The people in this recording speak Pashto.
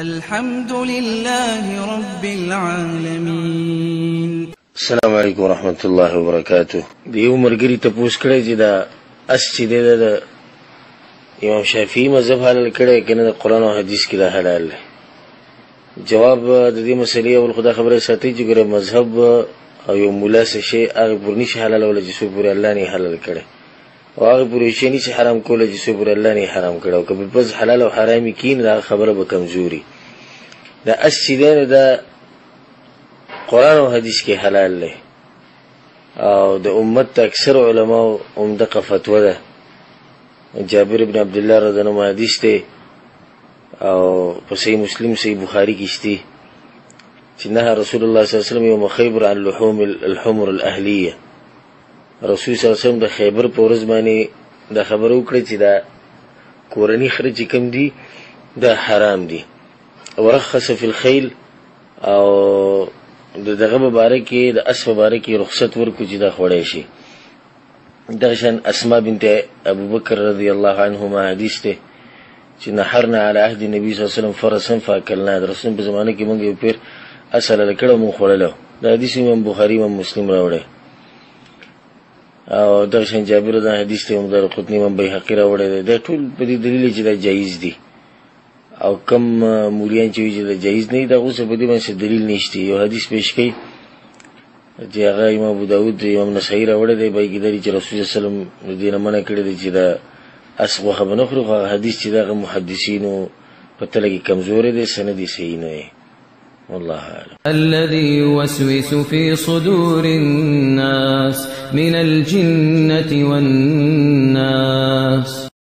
الحمد لله رب العالمين. السلام علیکم ورحمۃ اللہ وبرکاتہ. دیو مرګری ته پوښ کړی چې دا اس چې د امام شافعي مذهب حلال کړی کنه د قرآن او حدیث کې دا حلال دی. جواب د دې مسلې اول خدا خبره ساتي چې ګره مذهب او یو مولا څه شی هغه پورني شي حلال ولا چې پورې الله نه حلال کړي او هغه پورې شي نه حرام کوله چې پورې الله نه حرام کړي او کله بس حلال او حرامي کین دا خبره به کمزوري. دا اس چې دا قرآن او حدیث کې حلال دی او د امت اکثر علماء دغه فتوا ده. جابر بن عبد الله رضی الله عنه حدیث دی او په صحیح مسلم صحیح بخاری کې شته چې نه رسول الله صلی الله علیه وسلم یوم خیبر عن لحوم الحمر الاهلیه. رسول صلی الله علیه وسلم د خیبر په ورځ باندې دا خبره وکړه چې دا کورنی خرج کم دي دا حرام دي. ورخص فی الخیل او دغه مبارک د اس مبارک رخصت ورکو چې دا خوړی شي. دغه شان اسماء بنت ابو بکر رضی الله عنهما حدیث ته چې نحرنا علی عهد النبي صلی الله علیه وسلم فرسا فاکلنا. د رسول په زمانه کې موږ یو پیر اصل لکړه مو خوړلو. دا حدیث امام بخاری امام مسلم راوړی او دغه شان جابر دا حدیث ته هم در قطنی امام بیهقی راوړی. دا ټول په دې دلیل چې دا جایز دي او کم مولیان چې ویل دا جایز نه دا اوس په دې باندې دلیل نشته. یو حدیث پیش کړي چې هغه امام ابو داود امام نسائی راوړی دی بای کېدلی چې رسول الله صلی الله علیه وسلم دې نه منع کړی دی چې دا اسغه خبره خو حدیث چې دا محدثینو په تل کې کمزوري دي سند صحیح نه دی. والله اعلم. الذي يوسوس في صدور الناس من الجنة والناس.